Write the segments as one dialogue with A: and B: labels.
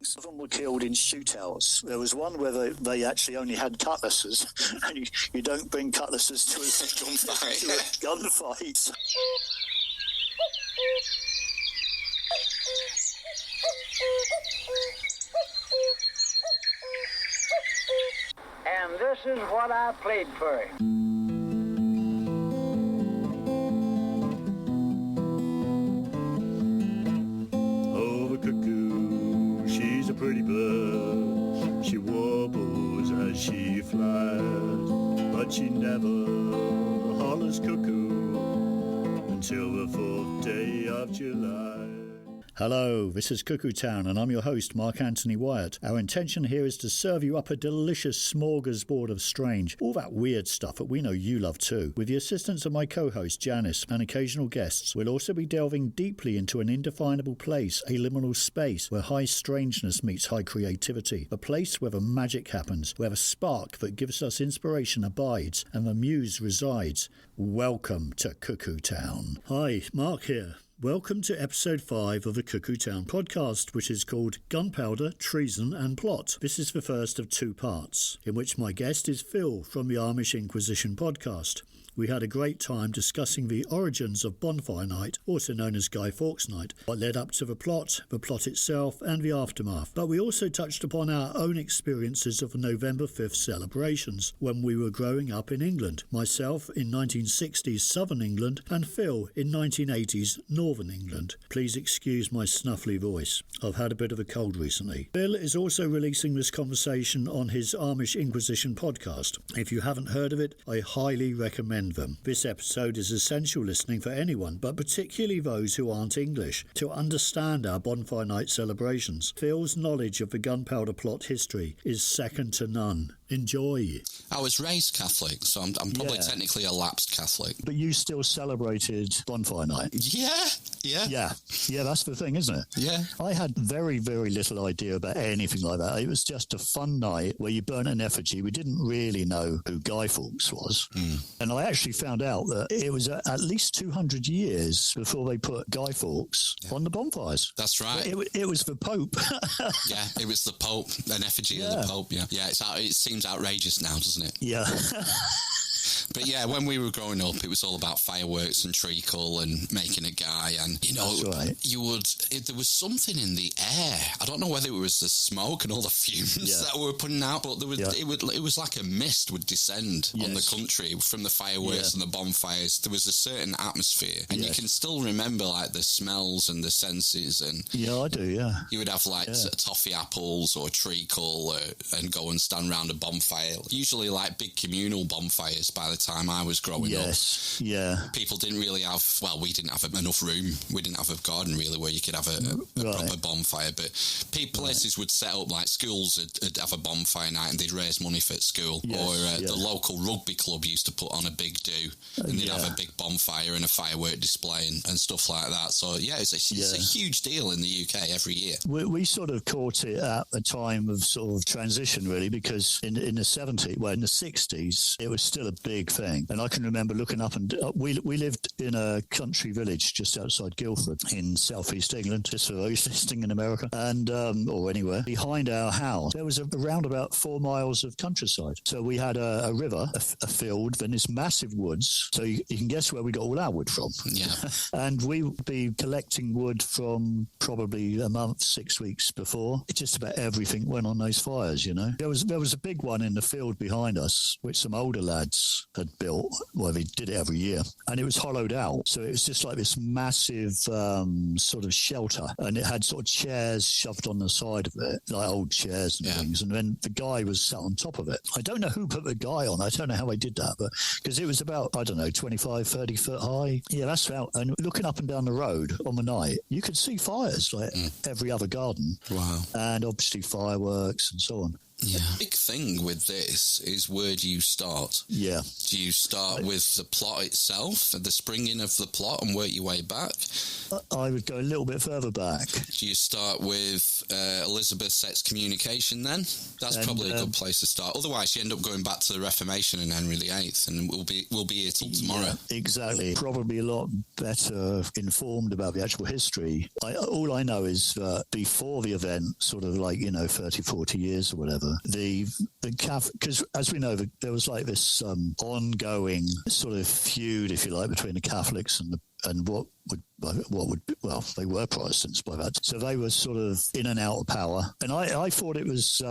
A: Some of them were killed in shootouts. There was one where they actually only had cutlasses, and you don't bring cutlasses to a gunfight.
B: And this is what I played for him.
C: She's a pretty bird, she warbles as she flies, but she never hollers cuckoo until the 4th day of July. Hello, this is Cuckoo Town and I'm your host, Mark Anthony Wyatt. Our intention here is to serve you up a delicious smorgasbord of strange, all that weird stuff that we know you love too. With the assistance of my co-host Janice and occasional guests, we'll also be delving deeply into an indefinable place, a liminal space where high strangeness meets high creativity. A place where the magic happens, where the spark that gives us inspiration abides and the muse resides. Welcome to Cuckoo Town. Hi, Mark here. Welcome to episode 5 of the Cuckoo Town podcast, which is called Gunpowder, Treason and Plot. This is the first of 2 parts, in which my guest is Phil from the Amish Inquisition podcast. We had a great time discussing the origins of Bonfire Night, also known as Guy Fawkes Night, what led up to the plot itself and the aftermath. But we also touched upon our own experiences of the November 5th celebrations when we were growing up in England. Myself in 1960s Southern England and Phil in 1980s Northern England. Please excuse my snuffly voice. I've had a bit of a cold recently. Phil is also releasing this conversation on his Amish Inquisition podcast. If you haven't heard of it, I highly recommend them. This episode is essential listening for anyone, but particularly those who aren't English, to understand our Bonfire Night celebrations. Phil's knowledge of the Gunpowder plot history is second to none. Enjoy.
D: I was raised Catholic, so I'm probably technically a lapsed Catholic.
A: But you still celebrated Bonfire Night?
D: Yeah,
A: that's the thing, isn't it?
D: Yeah.
A: I had very, very little idea about anything like that. It was just a fun night where you burn an effigy. We didn't really know who Guy Fawkes was. And I actually found out that it was at least 200 years before they put Guy Fawkes on the bonfires.
D: That's right.
A: It was the Pope.
D: Yeah, it was the Pope, an effigy of the Pope, yeah. Yeah, it seems outrageous now, doesn't it?
A: Yeah.
D: But yeah, when we were growing up, it was all about fireworks and treacle and making a guy. And, you know, there was something in the air. I don't know whether it was the smoke and all the fumes that we were putting out, but it was like a mist would descend on the country from the fireworks and the bonfires. There was a certain atmosphere. And you can still remember, like, the smells and the senses. And
A: yeah, I do, yeah.
D: You would have, like, toffee apples or treacle and go and stand around a bonfire. Usually, like, big communal bonfires by the time I was growing up. People didn't really have, well, we didn't have enough room. We didn't have a garden really where you could have a proper bonfire, but places would set up, like schools would have a bonfire night and they'd raise money for school, the local rugby club used to put on a big do and they'd have a big bonfire and a firework display and stuff like that. So it's a huge deal in the UK every year. We
A: sort of caught it at a time of sort of transition really, because in the 70s, well, in the 60s, it was still a big thing. And I can remember looking up and we lived in a country village just outside Guildford in southeast England, just for those listening in America, and or anywhere. Behind our house, there was around about 4 miles of countryside. So we had a river, a field, then this massive woods. So you can guess where we got all our wood from.
D: Yeah.
A: And we would be collecting wood from probably a month, 6 weeks before. Just about everything went on those fires, you know. There was a big one in the field behind us, which some older lads had built. Well, they did it every year. And it was hollowed out. So it was just like this massive sort of shelter. And it had sort of chairs shoved on the side of it, like old chairs and things. And then the guy was sat on top of it. I don't know who put the guy on. I don't know how they did that, but because it was about, 25, 30 foot high. Yeah, that's out. And looking up and down the road on the night, you could see fires like every other garden.
D: Wow.
A: And obviously fireworks and so on.
D: Yeah. The big thing with this is, where do you start?
A: Yeah.
D: Do you start with the plot itself, the springing of the plot, and work your way back?
A: I would go a little bit further back.
D: Do you start with Elizabeth's excommunication then? That's probably a good place to start. Otherwise, you end up going back to the Reformation and Henry VIII, and we'll be here till tomorrow.
A: Yeah, exactly. Probably a lot better informed about the actual history. All I know is that before the event, sort of like, 30, 40 years or whatever, the because as we know, there was like this ongoing sort of feud, if you like, between the Catholics and what would they were Protestants by that, so they were sort of in and out of power. And I thought it was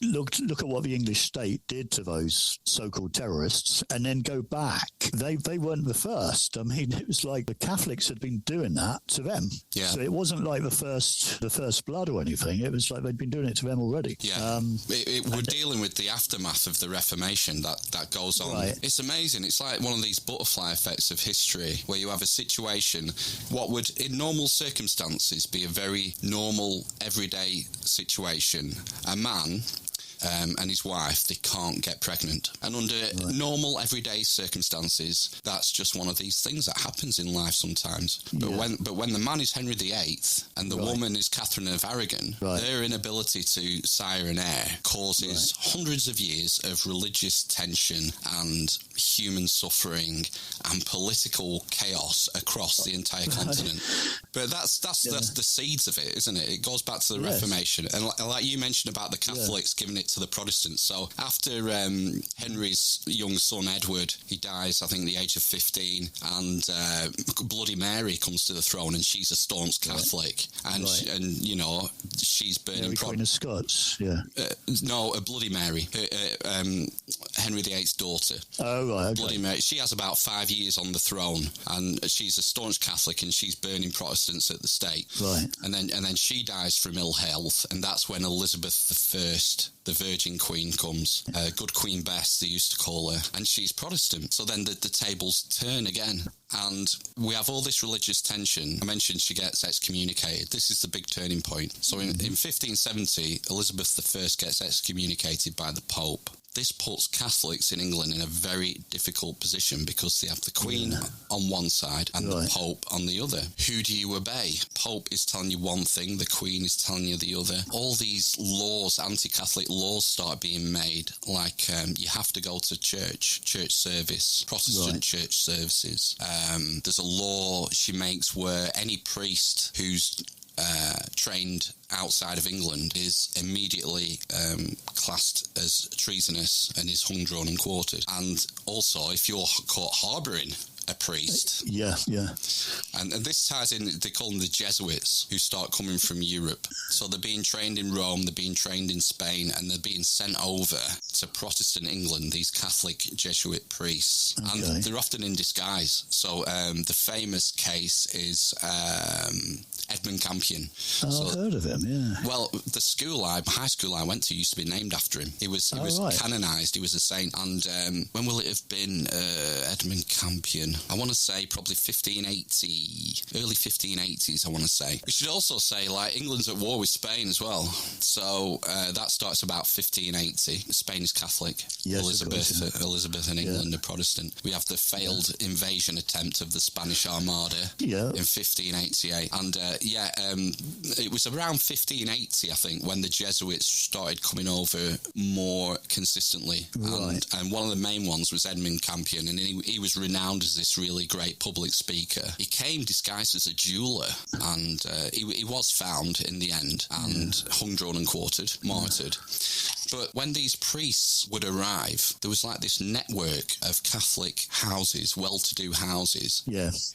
A: look at what the English state did to those so-called terrorists, and then go back. They weren't the first. I mean, it was like the Catholics had been doing that to them.
D: Yeah.
A: So it wasn't like the first blood or anything. It was like they'd been doing it to them already.
D: Yeah. We're dealing with the aftermath of the Reformation that goes on.
A: Right.
D: It's amazing. It's like one of these butterfly effects of history, where you have a situation, what would in normal circumstances be a very normal everyday situation. A man and his wife, they can't get pregnant. And under normal everyday circumstances, that's just one of these things that happens in life sometimes. But when the man is Henry VIII and the woman is Catherine of Aragon, their inability to sire an heir causes hundreds of years of religious tension and human suffering and political chaos across the entire continent. But that's the seeds of it, isn't it? It goes back to the Reformation. And like you mentioned about the Catholics giving it to the Protestants. So after Henry's young son Edward, he dies, I think, at the age of 15, and Bloody Mary comes to the throne, and she's a staunch Catholic, and she's burning.
A: Queen of Scots,
D: no, Bloody Mary, Henry VIII's daughter.
A: Oh right, okay.
D: Bloody Mary. She has about 5 years on the throne, and she's a staunch Catholic, and she's burning Protestants at the stake.
A: Right.
D: And then she dies from ill health, and that's when Elizabeth I, the Virgin Queen, comes. Good Queen Bess, they used to call her, and she's Protestant. So then the tables turn again, and we have all this religious tension. I mentioned she gets excommunicated. This is the big turning point. So in 1570, Elizabeth I gets excommunicated by the Pope. This puts Catholics in England in a very difficult position, because they have the Queen on one side and the Pope on the other. Who do you obey? Pope is telling you one thing, the Queen is telling you the other. All these laws, anti-Catholic laws, start being made, like you have to go to church service, Protestant church services. There's a law she makes where any priest who's trained outside of England is immediately classed as treasonous and is hung, drawn and quartered. And also, if you're caught harbouring a priest. And this ties in, they call them the Jesuits, who start coming from Europe. So they're being trained in Rome, they're being trained in Spain, and they're being sent over to Protestant England, these Catholic Jesuit priests. Okay. And they're often in disguise. So the famous case is Edmund Campion.
A: I've heard of him,
D: Well, the high school I went to used to be named after him. He was canonised, he was a saint. And when will it have been, Edmund Campion? I want to say probably 1580, early 1580s, I want to say. We should also say, like, England's at war with Spain as well. So that starts about 1580. Spain is Catholic. Yes, Elizabeth and England are Protestant. We have the failed invasion attempt of the Spanish Armada in 1588. And it was around 1580, I think, when the Jesuits started coming over more consistently. Right. And one of the main ones was Edmund Campion, and he was renowned as this really great public speaker. He came disguised as a jeweller, and he was found in the end and hung, drawn and quartered, martyred. But when these priests would arrive, there was like this network of Catholic houses, well-to-do houses,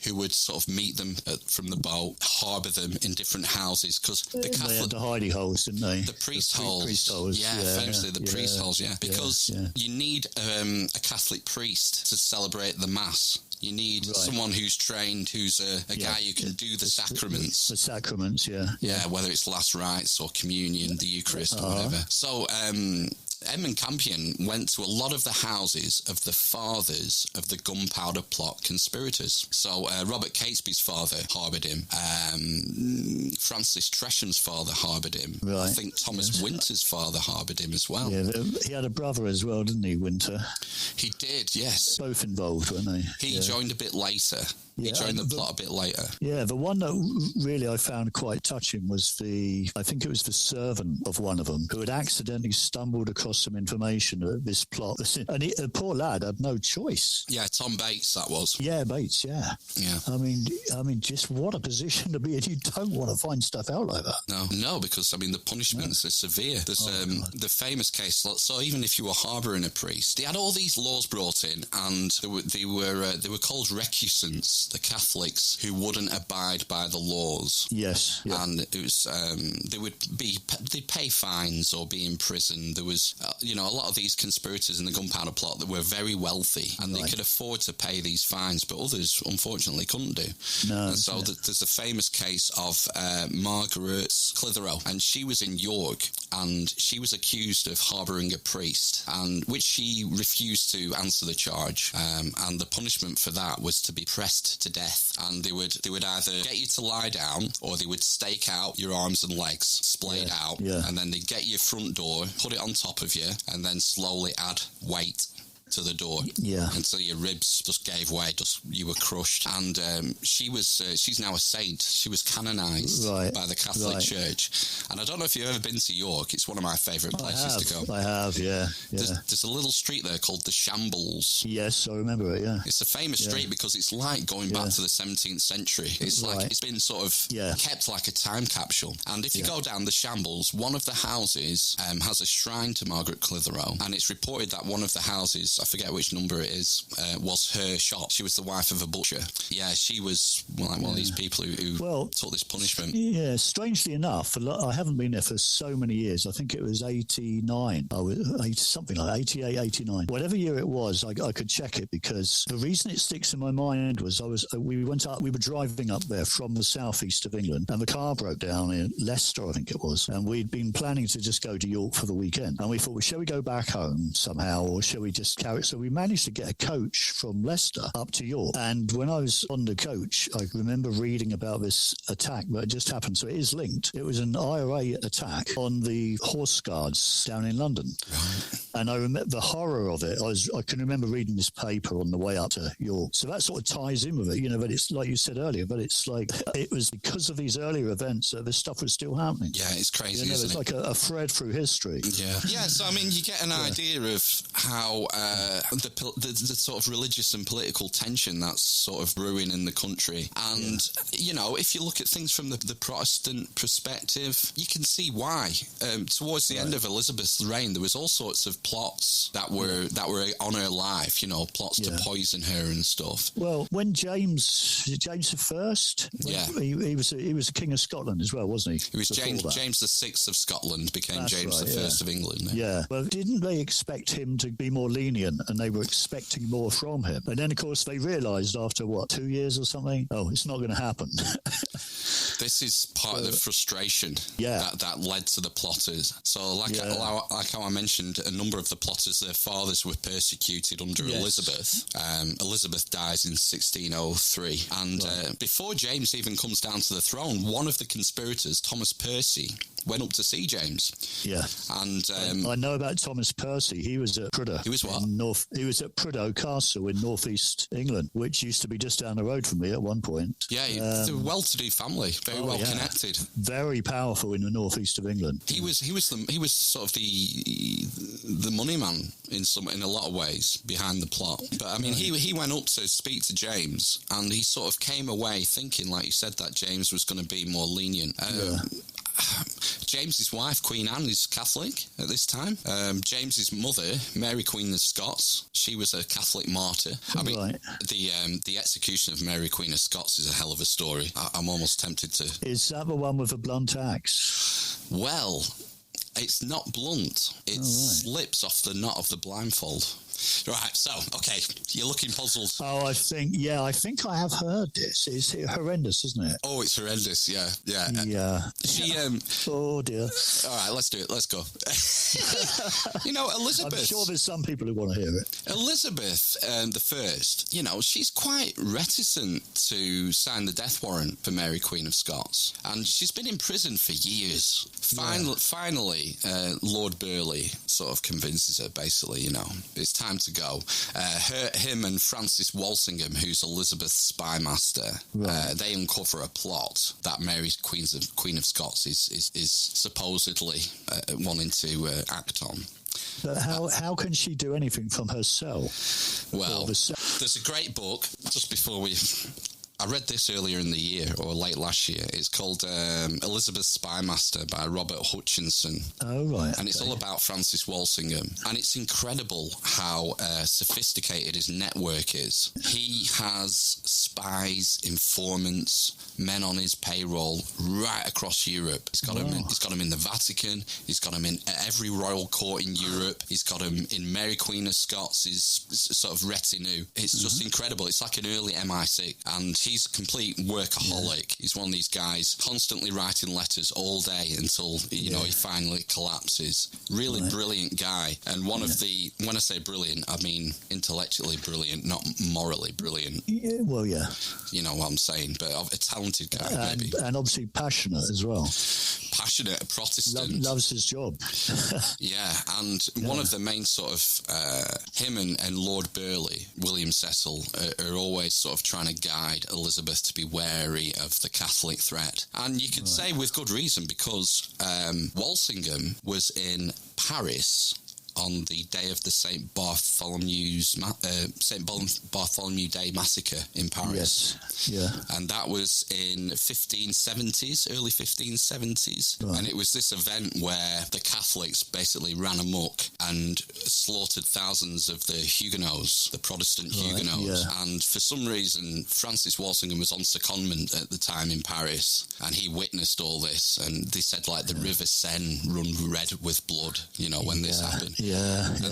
D: who would sort of meet them from the boat, harbour them in different houses, because the Catholic... They had
A: the hidey holes, didn't they?
D: The priest holes. Famously the priest holes, because you need a Catholic priest to celebrate the Mass. You need someone who's trained, who's a guy who can do the sacraments.
A: The sacraments,
D: whether it's last rites or communion, the Eucharist or whatever. So Edmund Campion went to a lot of the houses of the fathers of the Gunpowder Plot conspirators. So Robert Catesby's father harboured him. Francis Tresham's father harboured him. Right. I think Thomas Winter's father harboured him as well.
A: Yeah, he had a brother as well, didn't he, Winter?
D: He did, yes.
A: Both involved, weren't they?
D: He joined a bit later. He joined the plot a bit later.
A: Yeah, the one that really I found quite touching was I think it was the servant of one of them who had accidentally stumbled across some information of this plot. And the poor lad had no choice.
D: Yeah, Tom Bates, that was.
A: Yeah, Bates, yeah. I mean, just what a position to be in. You don't want to find stuff out like that.
D: No, because, I mean, the punishments are severe. There's the famous case, so even if you were harbouring a priest, they had all these laws brought in, and they were called recusants, the Catholics who wouldn't abide by the laws.
A: Yes. Yeah.
D: And it was, they'd pay fines or be imprisoned. There was, a lot of these conspirators in the Gunpowder Plot that were very wealthy, and they could afford to pay these fines, but others, unfortunately, couldn't do.
A: No.
D: And so there's a famous case of Margaret Clitheroe, and she was in York, and she was accused of harbouring a priest, and which she refused to answer the charge. And the punishment for that was to be pressed to death, and they would either get you to lie down, or they would stake out your arms and legs, splayed out, and then they'd get your front door, put it on top of you, and then slowly add weight to the door until your ribs just gave way, you were crushed. And she's now a saint. She was canonized by the Catholic Church. And I don't know if you've ever been to York. It's one of my favourite places to go.
A: I have, yeah.
D: There's a little street there called the Shambles.
A: Yes, I remember it, yeah.
D: It's a famous street because it's like going back to the 17th century. It's like it's been sort of kept like a time capsule. And if you go down the Shambles, one of the houses has a shrine to Margaret Clitheroe, and it's reported that one of the houses, I forget which number it is, was her shop. She was the wife of a butcher. Yeah, she was one of these people who took this punishment.
A: Yeah, strangely enough, I haven't been there for so many years. I think it was 89, something like 88, 89. Whatever year it was, I could check it, because the reason it sticks in my mind was we were driving up there from the southeast of England, and the car broke down in Leicester, I think it was, and we'd been planning to just go to York for the weekend, and we thought, well, shall we go back home somehow, or shall we just carry it? So we managed to get a coach from Leicester up to York, and when I was on the coach, I remember reading about this attack, but it just happened, so it is linked. It was an IRA attack on the Horse Guards down in London. And I remember the horror of it. I can remember reading this paper on the way up to York. So that sort of ties in with it, but it's like you said earlier, but it's like it was because of these earlier events that this stuff was still happening.
D: Yeah, it's crazy, isn't
A: it's
D: it?
A: Like a thread through history.
D: Yeah. Yeah, so I mean, you get an idea of how the sort of religious and political tension that's sort of brewing in the country. And, if you look at things from the Protestant perspective, you can see why. Towards the end of Elizabeth's reign, there was all sorts of plots that were on her life, plots to poison her and stuff.
A: Well, when James I, he was a king of Scotland as well, wasn't he?
D: It was James the VI of Scotland became James the First of England.
A: Yeah. Well, didn't they expect him to be more lenient, and they were expecting more from him? And then, of course, they realised after 2 years or something, it's not going to happen.
D: This is part of the frustration that led to the plotters. So, like how I mentioned, a number of the plotters, their fathers were persecuted under Elizabeth. Elizabeth dies in 1603. And before James even comes down to the throne, one of the conspirators, Thomas Percy, went up to see James.
A: Yeah.
D: And
A: I know about Thomas Percy. He was at Prudhoe.
D: He was what?
A: He was at Prudhoe Castle in northeast England, which used to be just down the road from me at one point.
D: Yeah, it's a well-to-do family, very well connected,
A: very powerful in the northeast of England.
D: He was sort of the money man in a lot of ways behind the plot. But I mean, he went up to speak to James, and he sort of came away thinking, like you said, that James was going to be more lenient. James's wife, Queen Anne, is Catholic at this time. James's mother, Mary Queen of Scots, she was a Catholic martyr. I mean, the execution of Mary Queen of Scots is a hell of a story. I'm almost tempted to...
A: Is that the one with a blunt axe?
D: Well... It's not blunt. It slips off the knot of the blindfold. Right, so, okay, you're looking puzzled.
A: Oh, I think I have heard this. It's horrendous, isn't it?
D: Oh, it's horrendous, yeah.
A: Yeah.
D: She,
A: oh, dear.
D: All right, let's do it. Let's go. Elizabeth...
A: I'm sure there's some people who want to hear it.
D: Elizabeth the First, she's quite reticent to sign the death warrant for Mary, Queen of Scots. And she's been in prison for years. Finally, Lord Burleigh sort of convinces her, basically, it's time to go. Him and Francis Walsingham, who's Elizabeth's spy master, they uncover a plot that Mary's Queen of Scots is supposedly wanting to act on.
A: But how can she do anything from herself?
D: Well, there's a great book, just before I read this earlier in the year, or late last year. It's called Elizabeth's Spymaster by Robert Hutchinson. Oh, right. And it's all about Francis Walsingham. And it's incredible how sophisticated his network is. He has spies, informants, men on his payroll right across Europe. He's got them in the Vatican. He's got them in every royal court in Europe. He's got them in Mary Queen of Scots' sort of retinue. It's just incredible. It's like an early MI6. And he's a complete workaholic. He's one of these guys constantly writing letters all day until, he finally collapses. Really brilliant guy. And one of the, when I say brilliant, I mean intellectually brilliant, not morally brilliant.
A: Yeah, well, yeah.
D: You know what I'm saying, but a talented guy, maybe.
A: And obviously passionate as well.
D: Passionate, a Protestant.
A: Loves his job.
D: Yeah, and one of the main sort of, him and Lord Burleigh, William Cecil, are always sort of trying to guide Elizabeth to be wary of the Catholic threat. And you could say with good reason, because Walsingham was in Paris on the day of the St. Bartholomew Day massacre in Paris.
A: Yes, yeah.
D: And that was in 1570s, early 1570s. Right. And it was this event where the Catholics basically ran amok and slaughtered thousands of the Huguenots, the Protestant Huguenots. Yeah. And for some reason, Francis Walsingham was on secondment at the time in Paris, and he witnessed all this. And they said, the River Seine run red with blood, when this happened.
A: Yeah,
D: and,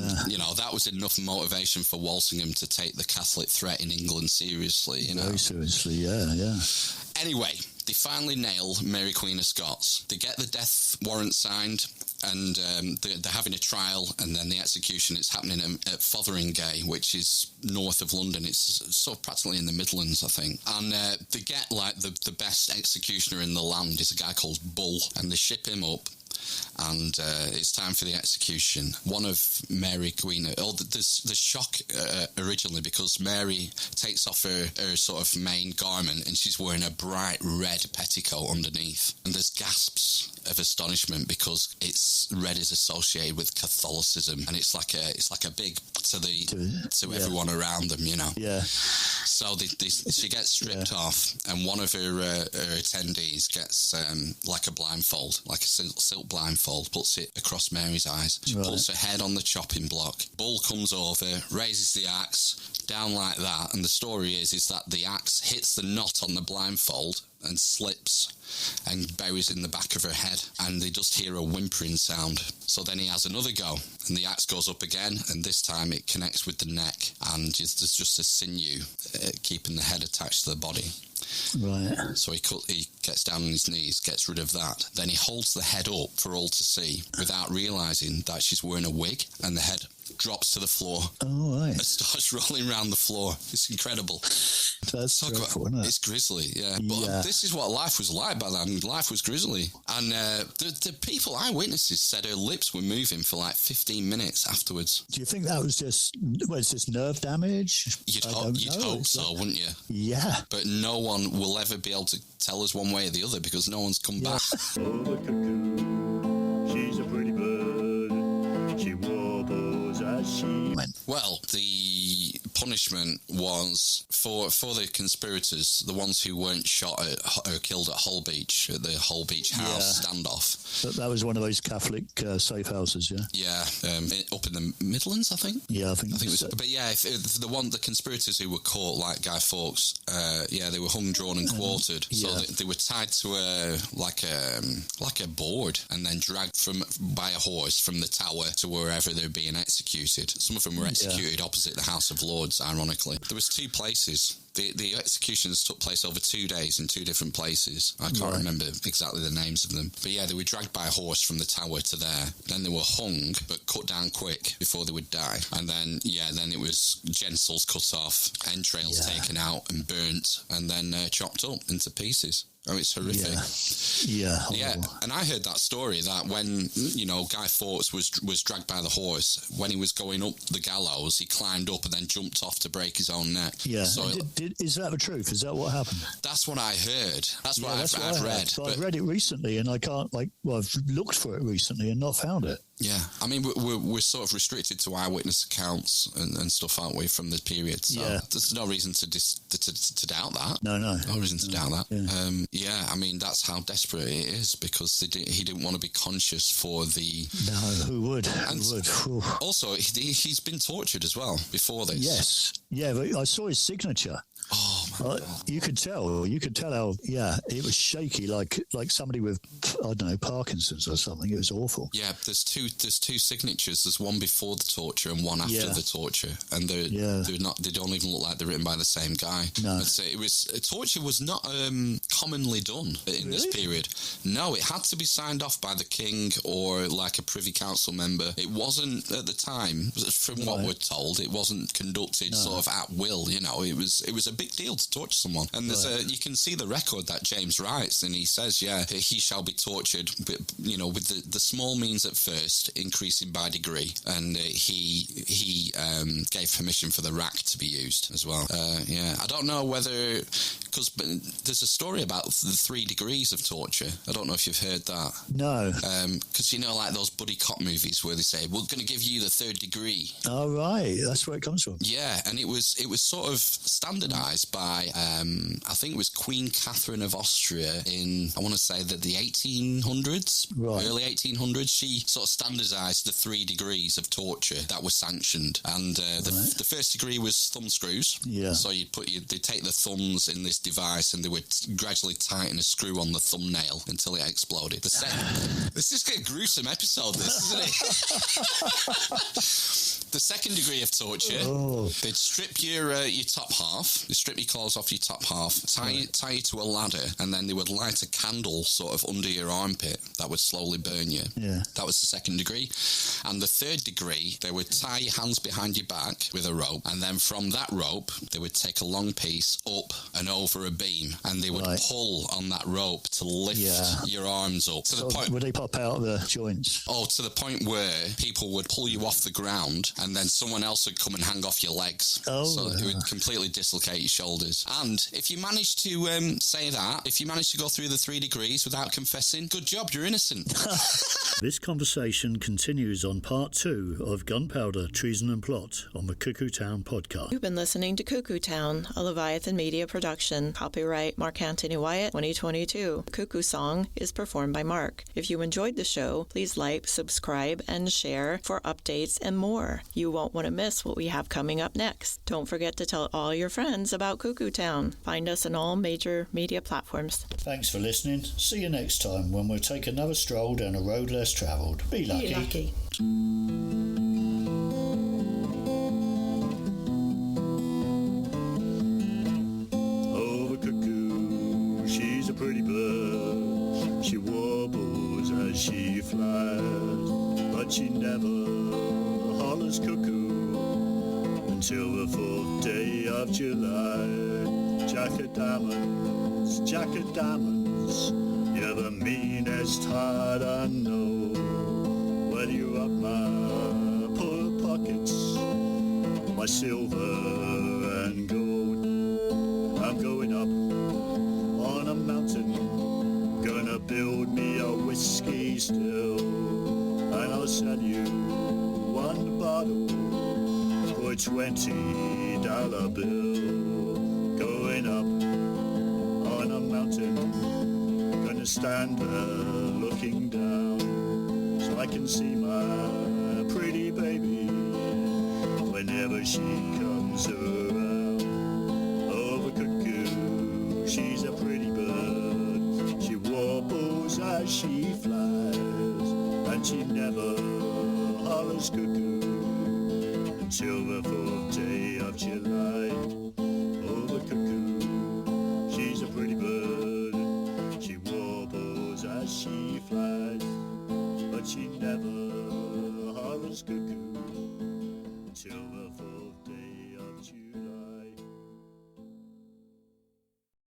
D: that was enough motivation for Walsingham to take the Catholic threat in England seriously,
A: Very seriously, yeah.
D: Anyway, they finally nail Mary Queen of Scots. They get the death warrant signed, and they're having a trial, and then the execution. It's happening at Fotheringay, which is north of London. It's sort of practically in the Midlands, I think. And they get, the best executioner in the land is a guy called Bull, and they ship him up. And it's time for the execution. One of Mary Queen... there's shock originally because Mary takes off her sort of main garment and she's wearing a bright red petticoat underneath. And there's gasps of astonishment because red is associated with Catholicism, and it's like a big to everyone around them,
A: Yeah.
D: So she gets stripped off, and one of her attendees gets like a blindfold, like a silk blindfold, puts it across Mary's eyes. She pulls her head on the chopping block. Bull comes over, raises the axe down like that, and the story is that the axe hits the knot on the blindfold and slips and buries in the back of her head, and they just hear a whimpering sound. So then he has another go, and the axe goes up again, and this time it connects with the neck, and there's just a sinew keeping the head attached to the body.
A: Right.
D: So he gets down on his knees, gets rid of that. Then he holds the head up for all to see without realising that she's wearing a wig, and the head drops to the floor.
A: Oh, right.
D: And starts rolling around the floor. It's incredible.
A: That's dreadful, isn't it?
D: It's grisly, yeah. But this is what life was like by then. Life was grisly. And the people, eyewitnesses, said her lips were moving for 15 minutes afterwards.
A: Do you think that was just nerve damage?
D: You'd hope so, wouldn't you?
A: Yeah.
D: But no one will ever be able to tell us one way or the other because no one's come back.
C: Oh, the cuckoo, she's a pretty bird. She warbles as she...
D: Well, the punishment was for the conspirators, the ones who weren't shot or killed at Hull Beach, at the Hull Beach House standoff.
A: That was one of those Catholic safe houses, yeah?
D: Yeah, up in the Midlands, I think.
A: Yeah, I think
D: it was. But yeah, if the conspirators who were caught, like Guy Fawkes, they were hung, drawn, and quartered. So they were tied to a board and then dragged by a horse from the tower to wherever they were being executed. Some of them were executed opposite the House of Lords, ironically. There was 2 places. The executions took place over 2 days in 2 different places. I can't remember exactly the names of them. But yeah, they were dragged by a horse from the tower to there. Then they were hung, but cut down quick before they would die. And then it was genitals cut off, entrails taken out and burnt, and then chopped up into pieces. Oh, it's horrific. Yeah. And I heard that story that when, Guy Fawkes was dragged by the horse, when he was going up the gallows, he climbed up and then jumped off to break his own neck.
A: Yeah. So is that the truth? Is that what happened?
D: That's what I heard. That's what I've read.
A: So I've read it recently and I can't, I've looked for it recently and not found it.
D: Yeah, I mean, we're sort of restricted to eyewitness accounts and stuff, aren't we, from the period? So there's no reason to doubt that.
A: No
D: reason to doubt that. I mean, that's how desperate it is, because he didn't want to be conscious for the...
A: No, who would?
D: Also, he's been tortured as well before this.
A: Yes. Yeah, but I saw his signature.
D: Oh, my God.
A: You could tell how, it was shaky, like somebody with, I don't know, Parkinson's or something. It was awful.
D: Yeah, there's two signatures. There's one before the torture and one after the torture, and they don't even look like they're written by the same guy.
A: No,
D: torture was not commonly done in this period. No, it had to be signed off by the king or like a Privy Council member. It wasn't at the time, from what we're told. It wasn't conducted sort of at will. It was a big deal to torture someone, and there's you can see the record that James writes, and he says, he shall be tortured, but with the small means at first, increasing by degree, and he gave permission for the rack to be used as well. I don't know whether, because there's a story about the 3 degrees of torture. I don't know if you've heard that.
A: No.
D: Because like those buddy cop movies where they say, we're going to give you the 3rd degree.
A: Oh, right. That's where it comes from.
D: Yeah, and it was sort of standardised by, I think it was Queen Catherine of Austria in, I want to say that the 1800s, early 1800s. She sort of standardised the 3 degrees of torture that were sanctioned, and the 1st degree was thumb screws. Yeah. So they take the thumbs in this device and they would gradually tighten a screw on the thumbnail until it exploded. This is a gruesome episode, this, isn't it? The 2nd degree of torture, they'd strip your top half, they'd strip your clothes off your top half, tie you to a ladder, and then they would light a candle sort of under your armpit that would slowly burn you. Yeah. That was the 2nd degree. And the 3rd degree, they would tie your hands behind your back with a rope, and then from that rope, they would take a long piece up and over a beam, and they would pull on that rope to lift your arms up. To the point,
A: would they pop out of the joints?
D: Oh, to the point where people would pull you off the ground, and then someone else would come and hang off your legs. Oh, so it would completely dislocate your shoulders. And if you manage to if you manage to go through the 3 degrees without confessing, good job, you're innocent.
A: This conversation continues on part 2 of Gunpowder, Treason and Plot on the Cuckoo Town podcast.
E: You've been listening to Cuckoo Town, a Leviathan Media production. Copyright Mark Anthony Wyatt, 2022. Cuckoo Song is performed by Mark. If you enjoyed the show, please like, subscribe, and share for updates and more. You won't want to miss what we have coming up next. Don't forget to tell all your friends about Cuckoo Town. Find us on all major media platforms.
A: Thanks for listening. See you next time when we'll take another stroll down a road less travelled. Be lucky.
E: Be lucky.
C: Oh, the cuckoo, she's a pretty bird. She warbles as she flies, but she never hollers cuckoo until the 4th day of July. Jack of diamonds, you're the meanest heart I know. Well, you up my poor pockets, my silver and gold. I'm going up on a mountain, gonna build me a whiskey still, and I'll sell you 1 bottle. for a $20 bill. Going up on a mountain, gonna stand there looking down, so I can see my pretty baby whenever she comes around. Oh, the cuckoo, she's a pretty bird. She warbles as she flies, and she never hollers cuckoo until the 4th day of July. Oh, the cuckoo, she's a pretty bird. She warbles as she flies, but she never hollers cuckoo